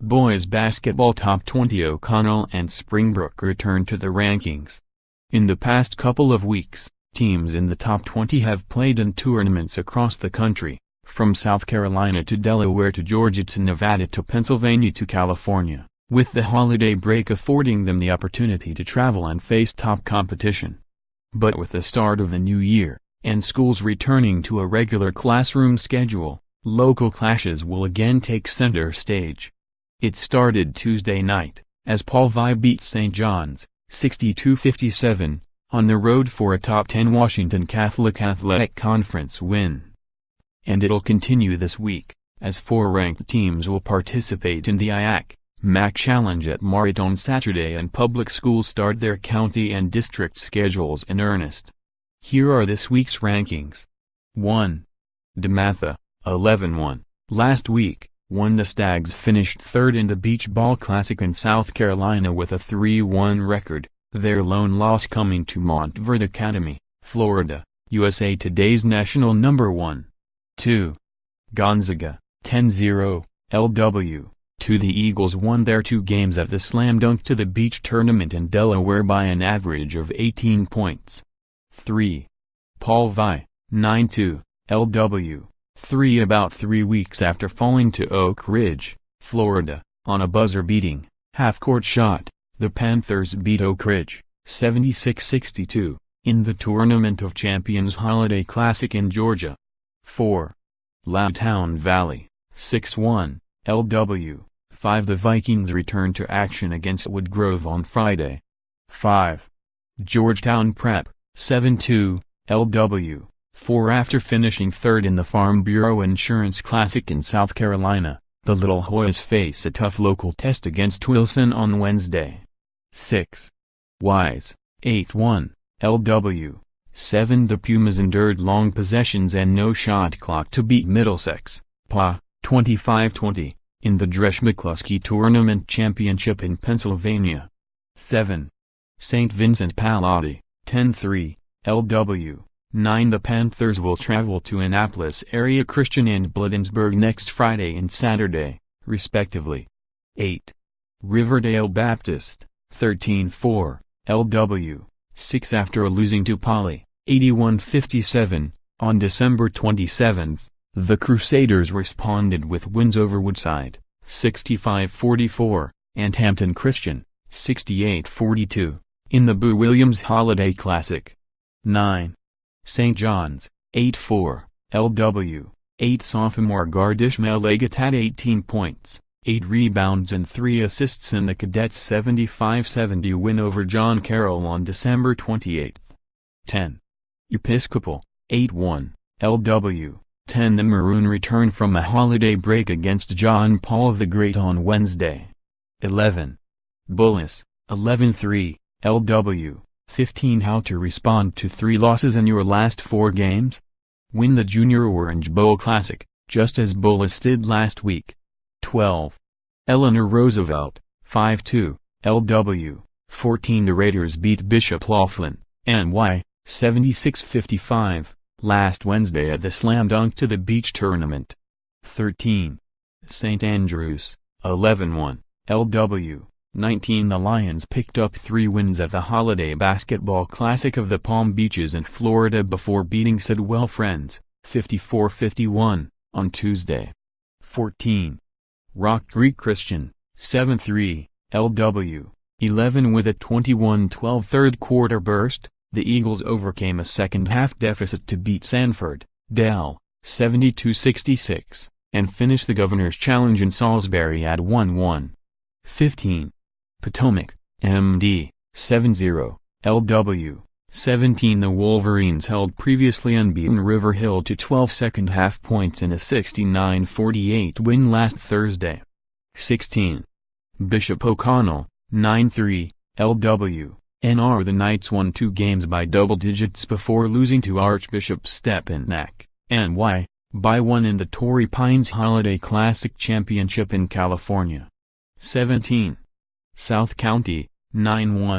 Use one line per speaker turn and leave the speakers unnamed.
Boys basketball top 20. O'Connell and Springbrook return to the rankings. In the past couple of weeks, teams in the top 20 have played in tournaments across the country, from South Carolina to Delaware to Georgia to Nevada to Pennsylvania to California, with the holiday break affording them the opportunity to travel and face top competition. But with the start of the new year, and schools returning to a regular classroom schedule, local clashes will again take center stage. It started Tuesday night, as Paul Vi beat St. John's, 62-57, on the road for a top 10 Washington Catholic Athletic Conference win. And it'll continue this week, as 4 ranked teams will participate in the IAC-MAC Challenge at Maret on Saturday and public schools start their county and district schedules in earnest. Here are this week's rankings. 1. DeMatha, 11-1. Last week, the Stags finished third in the Beach Ball Classic in South Carolina with a 3-1 record, their lone loss coming to Montverde Academy, Florida, USA Today's national number 1. 2. Gonzaga, 10-0, LW. The Eagles won their 2 games at the Slam Dunk to the Beach Tournament in Delaware by an average of 18 points. 3. Paul Vi, 9-2, LW. About 3 weeks after falling to Oak Ridge, Florida, on a buzzer-beating, half-court shot, the Panthers beat Oak Ridge, 76-62, in the Tournament of Champions Holiday Classic in Georgia. 4. Loudoun Valley, 6-1, LW. The Vikings returned to action against Woodgrove on Friday. 5. Georgetown Prep, 7-2, LW. After finishing third in the Farm Bureau Insurance Classic in South Carolina, the Little Hoyas face a tough local test against Wilson on Wednesday. 6. Wise, 8-1, LW. The Pumas endured long possessions and no shot clock to beat Middlesex, PA, 25-20, in the Dresch McCluskey Tournament Championship in Pennsylvania. 7. St. Vincent Pallotti, 10-3, LW. The Panthers will travel to Annapolis Area Christian and Bladensburg next Friday and Saturday, respectively. 8. Riverdale Baptist, 13-4, LW. After losing to Poly, 81-57, on December 27, the Crusaders responded with wins over Woodside, 65-44, and Hampton Christian, 68-42, in the Boo Williams Holiday Classic. 9. St. John's, 8-4, LW. Sophomore guard Ishmael Leggett had 18 points, 8 rebounds and 3 assists in the Cadets' 75-70 win over John Carroll on December 28. 10. Episcopal, 8-1, LW. The Maroon returned from a holiday break against John Paul the Great on Wednesday. 11. Bullis, 11-3, LW. 15. How to respond to 3 losses in your last 4 games? Win the Junior Orange Bowl Classic, just as Bullis did last week. 12. Eleanor Roosevelt, 5-2, LW. 14. The Raiders beat Bishop Laughlin, NY, 76-55, last Wednesday at the Slam Dunk to the Beach Tournament. 13. St. Andrews, 11-1, LW. 19. The Lions picked up 3 wins at the Holiday Basketball Classic of the Palm Beaches in Florida before beating Sidwell Friends, 54-51, on Tuesday. 14. Rock Creek Christian, 7-3, LW. 11. With a 21-12 third-quarter burst, the Eagles overcame a second-half deficit to beat Sanford, Dell, 72-66, and finish the Governor's Challenge in Salisbury at 1-1. 15. Potomac, MD, 7-0, LW. 17. The Wolverines held previously unbeaten River Hill to 12 second-half points in a 69-48 win last Thursday. 16. Bishop O'Connell, 9-3, LW. The Knights won 2 games by double digits before losing to Archbishop Stepinac, NY, by 1 in the Torrey Pines Holiday Classic Championship in California. 17. South County, 9-1.